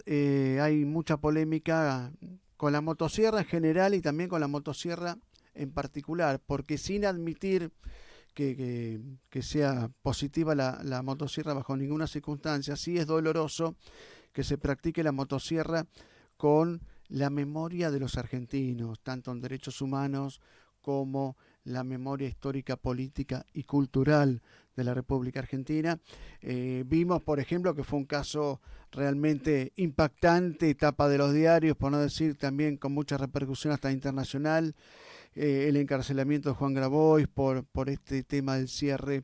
días hay mucha polémica con la motosierra en general y también con la motosierra en particular, porque sin admitir que sea positiva la motosierra bajo ninguna circunstancia, sí es doloroso que se practique la motosierra con la memoria de los argentinos, tanto en derechos humanos como la memoria histórica, política y cultural de la República Argentina. Vimos, por ejemplo, que fue un caso realmente impactante, tapa de los diarios, por no decir también con mucha repercusión hasta internacional, el encarcelamiento de Juan Grabois por este tema del cierre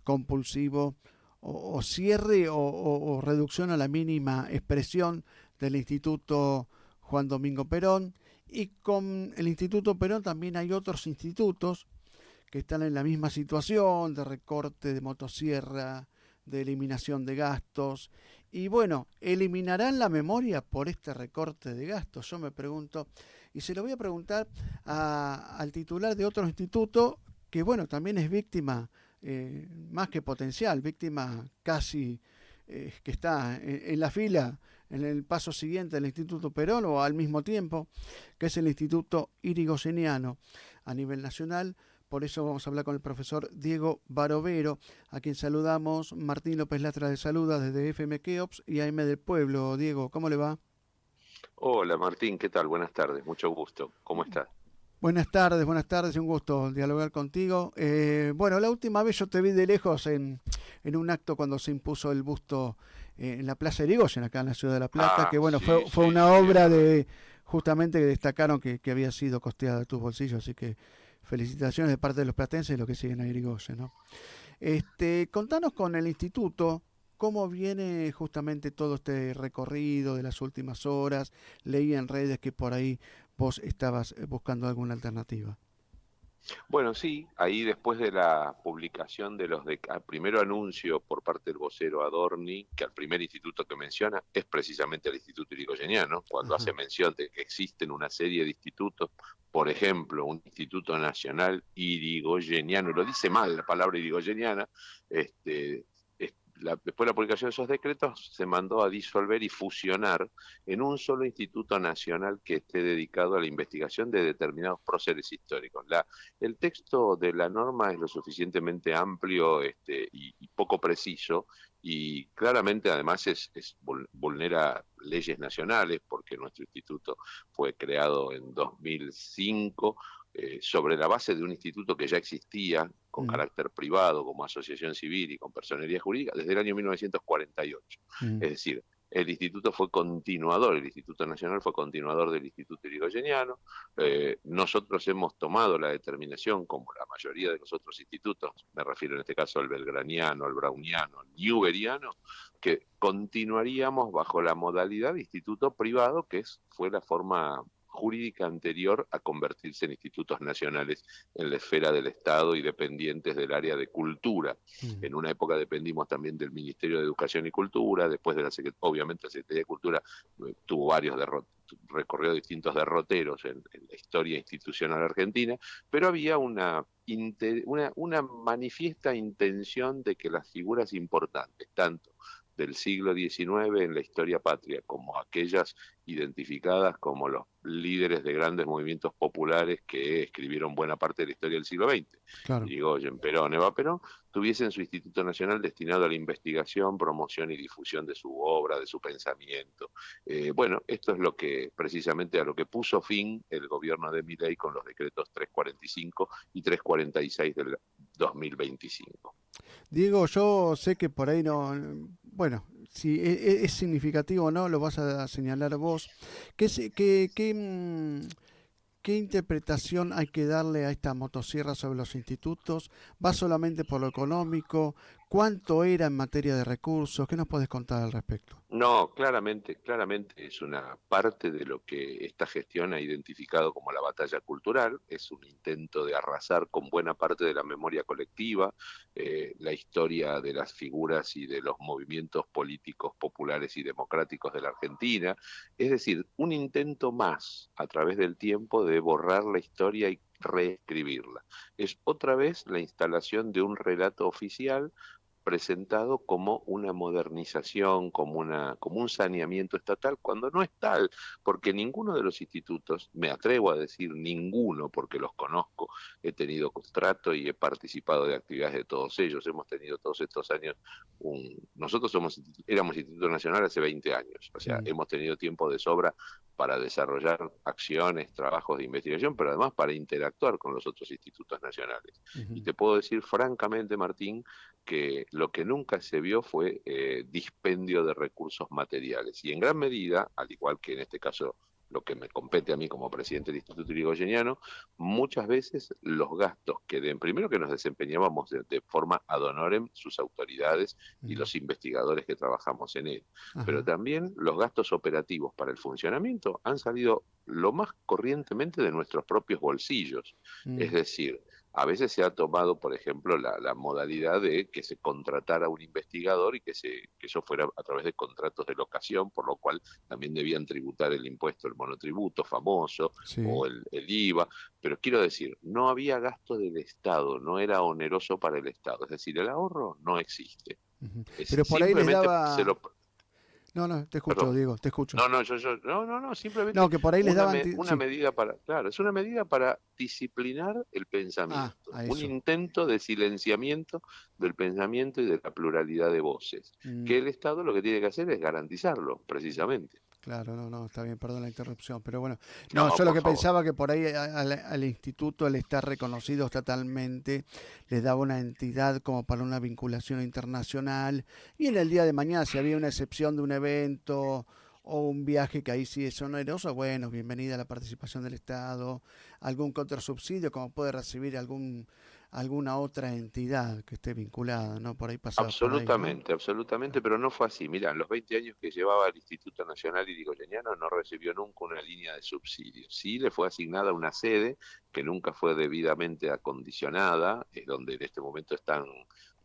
compulsivo o cierre o reducción a la mínima expresión del Instituto Juan Domingo Perón. Y con el Instituto Perón también hay otros institutos que están en la misma situación de recorte de motosierra, de eliminación de gastos. Y bueno, ¿eliminarán la memoria por este recorte de gastos? Yo me pregunto, y se lo voy a preguntar al titular de otro instituto que bueno, también es víctima, más que potencial, víctima casi que está en la fila, en el paso siguiente del Instituto Perón o al mismo tiempo, que es el Instituto Irigoseniano a nivel nacional. Por eso vamos a hablar con el profesor Diego Barovero, a quien saludamos. Martín López Latra de saluda desde FM Keops y AM del Pueblo. Diego, ¿cómo le va? Hola Martín, ¿qué tal? Buenas tardes, mucho gusto. ¿Cómo estás? Buenas tardes, un gusto dialogar contigo. Bueno, la última vez yo te vi de lejos en un acto cuando se impuso el busto en la Plaza Irigoyen, acá en la ciudad de La Plata, que Ah, bueno, sí, fue sí, una sí, es obra verdad. de, justamente que destacaron que había sido costeada de tus bolsillos, así que felicitaciones de parte de los platenses y los que siguen a Irigoyen, ¿no? Contanos con el instituto, cómo viene justamente todo este recorrido de las últimas horas. Leí en redes que por ahí vos estabas buscando alguna alternativa. Bueno, sí, ahí después de la publicación de primero anuncio por parte del vocero Adorni, que al primer instituto que menciona es precisamente el Instituto Irigoyeniano, cuando hace Ajá. mención de que existen una serie de institutos, por ejemplo, un Instituto Nacional Irigoyeniano, lo dice mal la palabra irigoyeniana, este, después de la publicación de esos decretos se mandó a disolver y fusionar en un solo instituto nacional que esté dedicado a la investigación de determinados próceres históricos. El texto de la norma es lo suficientemente amplio y poco preciso y claramente además vulnera leyes nacionales porque nuestro instituto fue creado en 2005 sobre la base de un instituto que ya existía con Mm, carácter privado como asociación civil y con personería jurídica desde el año 1948. mm. Es decir, el instituto fue continuador, el Instituto Nacional fue continuador del Instituto Irigoyeniano. Nosotros hemos tomado la determinación, como la mayoría de los otros institutos, me refiero en este caso al belgraniano, al browniano, al newberiano, que continuaríamos bajo la modalidad de instituto privado, fue la forma jurídica anterior a convertirse en institutos nacionales en la esfera del Estado y dependientes del área de cultura. Mm. En una época dependimos también del Ministerio de Educación y Cultura, después de obviamente la Secretaría de Cultura tuvo varios recorrió distintos derroteros en la historia institucional argentina, pero había una manifiesta intención de que las figuras importantes, tanto del siglo XIX en la historia patria, como aquellas identificadas como los líderes de grandes movimientos populares que escribieron buena parte de la historia del siglo XX, Claro. Irigoyen, Perón, Eva Perón, tuviesen su Instituto Nacional destinado a la investigación, promoción y difusión de su obra, de su pensamiento. Bueno, esto es lo que precisamente a lo que puso fin el gobierno de Milei con los decretos 345 y 346 del 2025. Diego, yo sé que por ahí no, bueno, si es significativo o no, lo vas a señalar vos. ¿Qué interpretación hay que darle a esta motosierra sobre los institutos? ¿Va solamente por lo económico? ¿Cuánto era en materia de recursos? ¿Qué nos podés contar al respecto? No, claramente, claramente es una parte de lo que esta gestión ha identificado como la batalla cultural, es un intento de arrasar con buena parte de la memoria colectiva, la historia de las figuras y de los movimientos políticos populares y democráticos de la Argentina, es decir, un intento más a través del tiempo de borrar la historia y reescribirla. Es otra vez la instalación de un relato oficial presentado como una modernización, como un saneamiento estatal, cuando no es tal, porque ninguno de los institutos, me atrevo a decir ninguno, porque los conozco, he tenido contrato y he participado de actividades de todos ellos, hemos tenido todos estos años, nosotros éramos Instituto Nacional hace 20 años, o sea, Mm, hemos tenido tiempo de sobra para desarrollar acciones, trabajos de investigación, pero además para interactuar con los otros institutos nacionales. Y ujú. te puedo decir francamente, Martín, que lo que nunca se vio fue dispendio de recursos materiales. Y en gran medida, al igual que en este caso lo que me compete a mí como presidente del Instituto Irigoyeniano, muchas veces los gastos primero que nos desempeñábamos de forma ad honorem sus autoridades y Mm, los investigadores que trabajamos en él, pero ajá. también los gastos operativos para el funcionamiento han salido lo más corrientemente de nuestros propios bolsillos. Es Mm, decir, a veces se ha tomado, por ejemplo, la modalidad de que se contratara un investigador y que eso fuera a través de contratos de locación, por lo cual también debían tributar el impuesto, el monotributo famoso sí. o el IVA. Pero quiero decir, no había gasto del Estado, no era oneroso para el Estado. Es decir, el ahorro no existe. Ujú. Es Pero por ahí les simplemente se daba... lo... No, no, te escucho, Perdón. Diego, te escucho. No, simplemente No, que por ahí les daban... una Sí. medida para, claro, es una medida para disciplinar el Ah, pensamiento, a un eso. intento de silenciamiento del pensamiento y de la pluralidad de voces, Mm, que el Estado lo que tiene que hacer es garantizarlo, precisamente. claro, no, no, está bien, perdón la interrupción, pero bueno, no, No, yo lo por que favor. pensaba que por ahí al instituto, al estar reconocido estatalmente, les daba una entidad como para una vinculación internacional, y en el día de mañana, si había una excepción de un evento o un viaje que ahí sí es oneroso, bueno, bienvenida a la participación del Estado, algún contrasubsidio como puede recibir alguna otra entidad que esté vinculada, ¿no? Por ahí pasaba por ahí, ¿no? Absolutamente, absolutamente, pero no fue así. Mira, en los 20 años que llevaba el Instituto Nacional Irigoyeniano no recibió nunca una línea de subsidio. Sí le fue asignada una sede que nunca fue debidamente acondicionada, donde en este momento están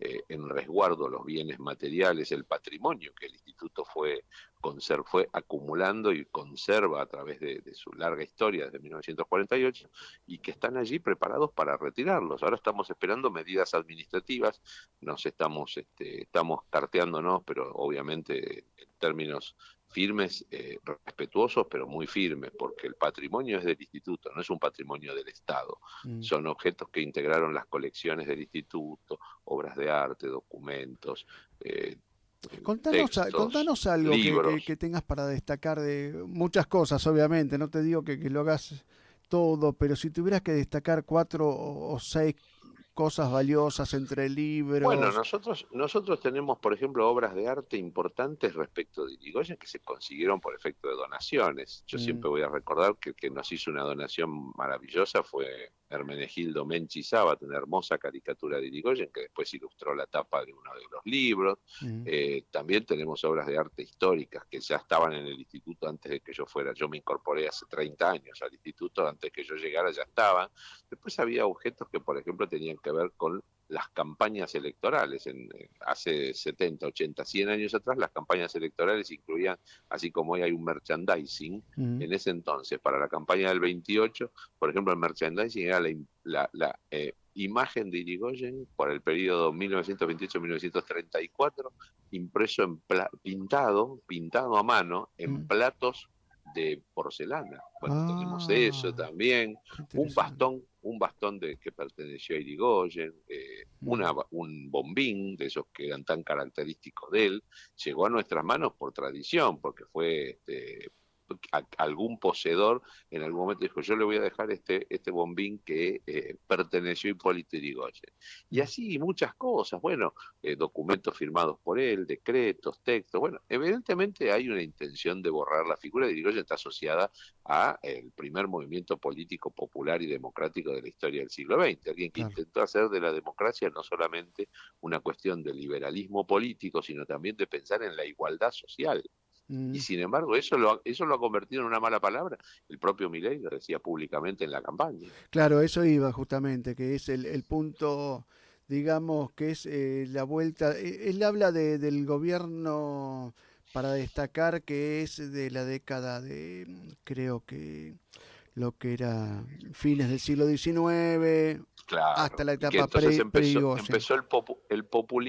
en resguardo los bienes materiales, el patrimonio que el instituto fue acumulando y conserva a través de su larga historia desde 1948 y que están allí preparados para retirarlos. Ahora estamos esperando medidas administrativas, estamos carteándonos, pero obviamente en términos firmes, respetuosos, pero muy firmes, porque el patrimonio es del instituto, no es un patrimonio del Estado. Mm. Son objetos que integraron las colecciones del instituto, obras de arte, documentos, eh, textos, Contanos algo libros. que tengas para destacar de muchas cosas, obviamente. No te digo que lo hagas todo, pero si tuvieras que destacar cuatro o seis cosas valiosas entre Bueno, libros. nosotros tenemos, por ejemplo, obras de arte importantes respecto de Irigoyen que se consiguieron por efecto de donaciones. Yo Mm, siempre voy a recordar que el que nos hizo una donación maravillosa fue Hermenegildo Menchi Sabat, una hermosa caricatura de Irigoyen que después ilustró la tapa de uno de los libros. mm, También tenemos obras de arte históricas que ya estaban en el instituto antes de que yo fuera. Yo me incorporé hace 30 años al instituto, antes que yo llegara ya estaban. Después había objetos que, por ejemplo, tenían que ver con las campañas electorales. Hace 70, 80, 100 años atrás, las campañas electorales incluían, así como hoy hay un merchandising, mm, en ese entonces, para la campaña del 28, por ejemplo, el merchandising era imagen de Irigoyen por el periodo 1928-1934, impreso pintado a mano en mm. platos de porcelana. Bueno, tenemos eso Ah, también, qué interesante. un bastón que perteneció a Irigoyen, Mm, un bombín de esos que eran tan característicos de él, llegó a nuestras manos por tradición, porque fue algún poseedor en algún momento dijo, yo le voy a dejar este bombín que perteneció a Hipólito Yrigoyen. Y mm. así muchas cosas, bueno, documentos firmados por él, decretos, textos, bueno, evidentemente hay una intención de borrar la figura de Yrigoyen, está asociada a el primer movimiento político popular y democrático de la historia del siglo XX, alguien que Claro. intentó hacer de la democracia no solamente una cuestión de liberalismo político, sino también de pensar en la igualdad social. Y Mm. sin embargo, eso lo ha convertido en una mala palabra. El propio Milei lo decía públicamente en la campaña. Claro, eso iba justamente, que es el punto, digamos, que es la vuelta. Él habla del gobierno para destacar que es de la década de, creo que lo que era fines del siglo XIX hasta Claro, la y que etapa entonces pre-Irigoyen. empezó el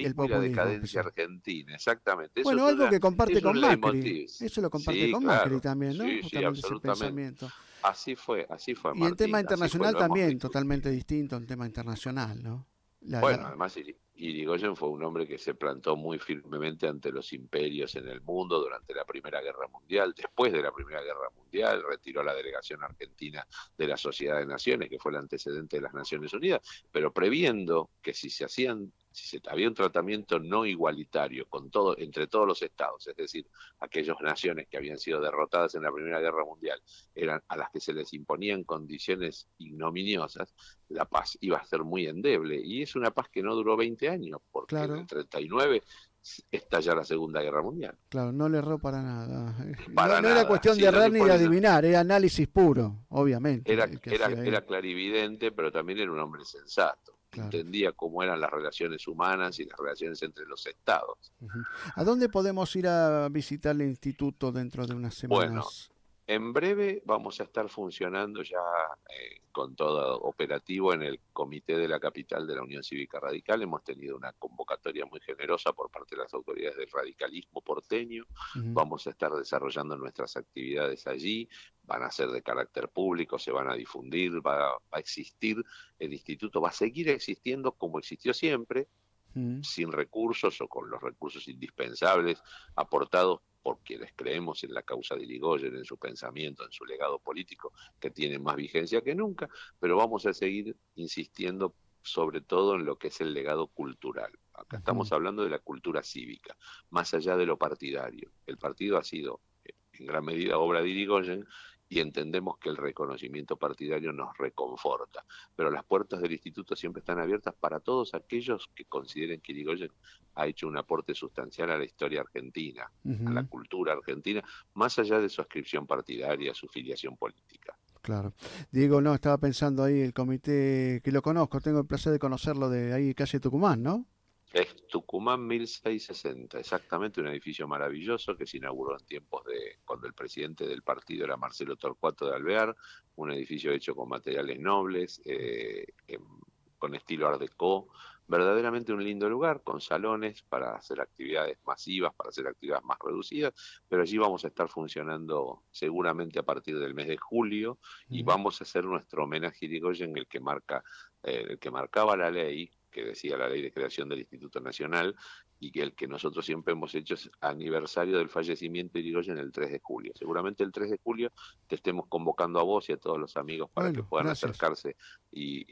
El populismo y la populismo decadencia empezó. argentina, exactamente. Bueno, algo que comparte Es con un Macri. leitmotiv. Eso lo comparte Sí, con Macri claro, también, ¿no? sí, sí, Justamente ese absolutamente. pensamiento. Así fue Y en tema Martín, así fue, internacional lo hemos también, discutido. totalmente distinto en tema internacional, ¿no? Bueno, además Irigoyen fue un hombre que se plantó muy firmemente ante los imperios en el mundo durante la Primera Guerra Mundial. Después de la Primera Guerra Mundial retiró a la delegación argentina de la Sociedad de Naciones, que fue el antecedente de las Naciones Unidas, pero previendo que si había un tratamiento no igualitario entre todos los estados, es decir, aquellas naciones que habían sido derrotadas en la Primera Guerra Mundial, eran a las que se les imponían condiciones ignominiosas, la paz iba a ser muy endeble. Y es una paz que no duró 20 años, porque en el Claro, 39 estalla la Segunda Guerra Mundial. claro, no le erró para nada. No, Para no era nada, cuestión de sino errar que ni por de eso adivinar, era análisis puro, obviamente, el que hacía era él. clarividente, pero también era un hombre sensato. Claro. Entendía cómo eran las relaciones humanas y las relaciones entre los estados. Ujú. ¿A dónde podemos ir a visitar el instituto dentro de unas Bueno, semanas? en breve vamos a estar funcionando ya con todo operativo en el comité de la capital de la Unión Cívica Radical. Hemos tenido una convocatoria muy generosa por parte de las autoridades del radicalismo porteño. Ujú, Vamos a estar desarrollando nuestras actividades allí. Van a ser de carácter público, se van a difundir, va a existir el instituto, va a seguir existiendo como existió siempre, ujú, sin recursos o con los recursos indispensables aportados por quienes creemos en la causa de Irigoyen, en su pensamiento, en su legado político, que tiene más vigencia que nunca, pero vamos a seguir insistiendo sobre todo en lo que es el legado cultural. Acá ujú. estamos hablando de la cultura cívica, más allá de lo partidario. El partido ha sido en gran medida obra de Irigoyen y entendemos que el reconocimiento partidario nos reconforta, pero las puertas del instituto siempre están abiertas para todos aquellos que consideren que Irigoyen ha hecho un aporte sustancial a la historia argentina, a la Ujú, cultura argentina, más allá de su adscripción partidaria, su filiación política. claro. Diego, no, estaba pensando ahí el comité que lo conozco, tengo el placer de conocerlo de ahí, calle Tucumán, ¿no? Es Tucumán 1660, exactamente, un edificio maravilloso que se inauguró en tiempos de cuando el presidente del partido era Marcelo Torcuato de Alvear, un edificio hecho con materiales nobles, con estilo Art Deco, verdaderamente un lindo lugar, con salones para hacer actividades masivas, para hacer actividades más reducidas, pero allí vamos a estar funcionando seguramente a partir del mes de julio y Ujú. vamos a hacer nuestro homenaje a Irigoyen, el que marcaba la ley, que decía la ley de creación del Instituto Nacional, y que el que nosotros siempre hemos hecho es aniversario del fallecimiento de Irigoyen el 3 de julio. Seguramente el 3 de julio te estemos convocando a vos y a todos los amigos para que Bueno, puedan gracias. acercarse y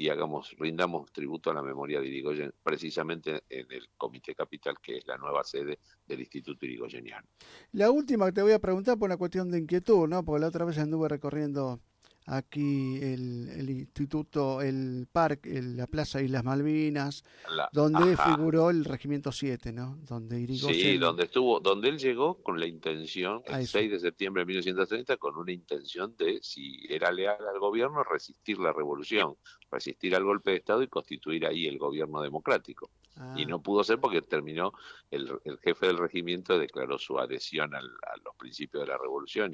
rindamos tributo a la memoria de Irigoyen, precisamente en el Comité Capital, que es la nueva sede del Instituto Irigoyeniano. La última que te voy a preguntar por una cuestión de inquietud, ¿no? Porque la otra vez anduve recorriendo aquí el instituto, el parque, la Plaza Islas Malvinas, donde Ajá. figuró el Regimiento 7, ¿no? Donde Sí, Irigoyen donde él llegó con la intención, a el eso. 6 de septiembre de 1930, con una intención de, si era leal al gobierno, resistir la revolución, resistir al golpe de Estado y constituir ahí el gobierno democrático. Y Ah, no pudo ser porque terminó, el jefe del regimiento declaró su adhesión a los principios de la revolución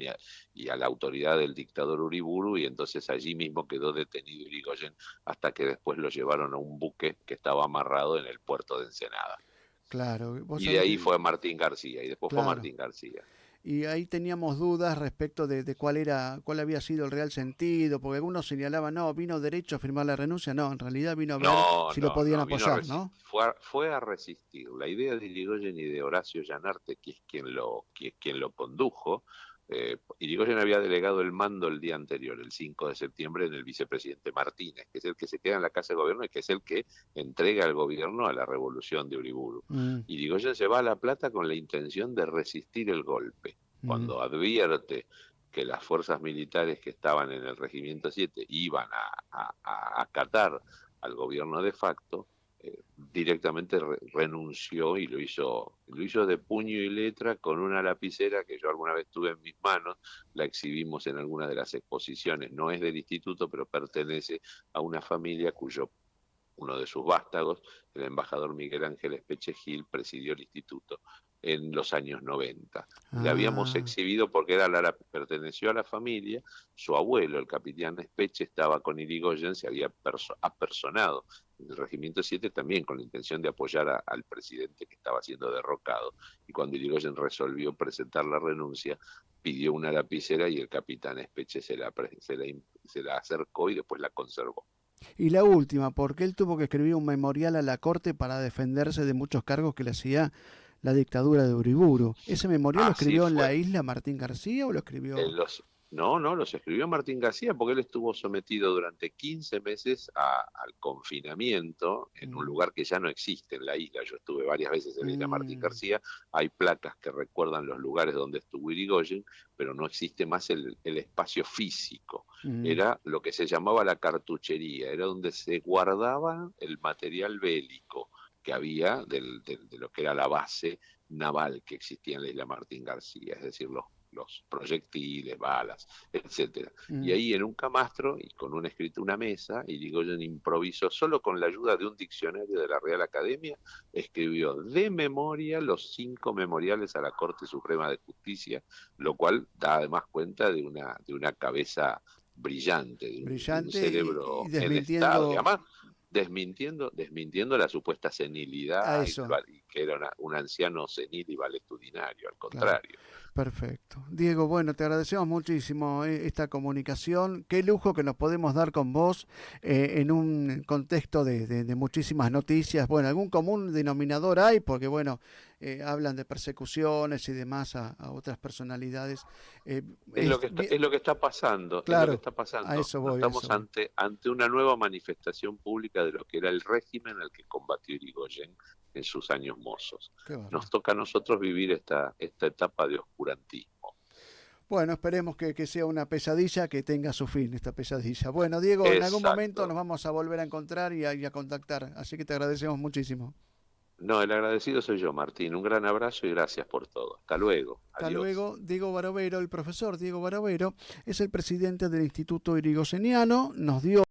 y a la autoridad del dictador Uriburu, y entonces allí mismo quedó detenido Irigoyen hasta que después lo llevaron a un buque que estaba amarrado en el puerto de Ensenada. claro. Vos Y de sabés ahí que, fue Martín García, y después fue claro. Martín García. Y ahí teníamos dudas respecto de cuál era, cuál había sido el real sentido, porque algunos señalaban, no, vino derecho a firmar la renuncia, no, en realidad vino a ver No, si lo no, podían no, apoyar, ¿no? fue a resistir. La idea de Irigoyen y de Horacio Llanarte, que es quien lo condujo, Irigoyen había delegado el mando el día anterior, el 5 de septiembre, en el vicepresidente Martínez, que es el que se queda en la Casa de Gobierno y que es el que entrega el gobierno a la revolución de Uriburu. Mm, Irigoyen se va a La Plata con la intención de resistir el golpe. mm, Cuando advierte que las fuerzas militares que estaban en el Regimiento 7 iban a acatar al gobierno de facto, directamente renunció y lo hizo de puño y letra con una lapicera que yo alguna vez tuve en mis manos, la exhibimos en alguna de las exposiciones, no es del instituto, pero pertenece a una familia cuyo uno de sus vástagos, el embajador Miguel Ángel Espeche Gil, presidió el instituto. en los años 90. Le habíamos Ah, exhibido porque perteneció a la familia, su abuelo, el capitán Espeche, estaba con Irigoyen, se había apersonado en el Regimiento 7 también con la intención de apoyar al presidente que estaba siendo derrocado. Y cuando Irigoyen resolvió presentar la renuncia, pidió una lapicera y el capitán Espeche se la acercó y después la conservó. y la última, porque él tuvo que escribir un memorial a la corte para defenderse de muchos cargos que le hacía la dictadura de Uriburu. ¿Ese memorial lo Así escribió en la fue. isla Martín García o lo escribió? No, no, los escribió Martín García porque él estuvo sometido durante 15 meses al confinamiento en un Mm, lugar que ya no existe en la isla. Yo estuve varias veces en la isla Martín mm, García, hay placas que recuerdan los lugares donde estuvo Irigoyen, pero no existe más el espacio físico. mm. Era lo que se llamaba la cartuchería, era donde se guardaba el material bélico que había de lo que era la base naval que existía en la isla Martín García, es decir, los proyectiles, balas, etcétera. Y Mm. ahí en un camastro y con un escrito, una mesa, Irigoyen improvisó, solo con la ayuda de un diccionario de la Real Academia, escribió de memoria los 5 memoriales a la Corte Suprema de Justicia, lo cual da además cuenta de una cabeza brillante, de un Brillante y cerebro en estado, y desmintiendo además desmintiendo la supuesta a senilidad eso. y que era un anciano senil y valetudinario, al Claro. contrario. Perfecto. Diego, bueno, te agradecemos muchísimo esta comunicación. Qué lujo que nos podemos dar con vos en un contexto de muchísimas noticias. Bueno, algún común denominador hay, porque bueno, hablan de persecuciones y demás a otras personalidades. Eh, Es lo que bien, es lo que está pasando, es lo que claro, está a pasando. eso No voy, a eso estamos voy. ante una nueva manifestación pública de lo que era el régimen al que combatió Irigoyen en sus años mozos. Qué bárbaro. Nos toca a nosotros vivir esta etapa de oscurantismo. Bueno, esperemos que sea una pesadilla que tenga su fin, esta pesadilla. Bueno, Diego, en algún momento nos Exacto. vamos a volver a encontrar y a contactar, así que te agradecemos muchísimo. No, el agradecido soy yo, Martín. Un gran abrazo y gracias por todo. Hasta luego. Hasta Adiós. luego, Diego Barovero, el profesor Diego Barovero, es el presidente del Instituto Irigoseniano, nos dio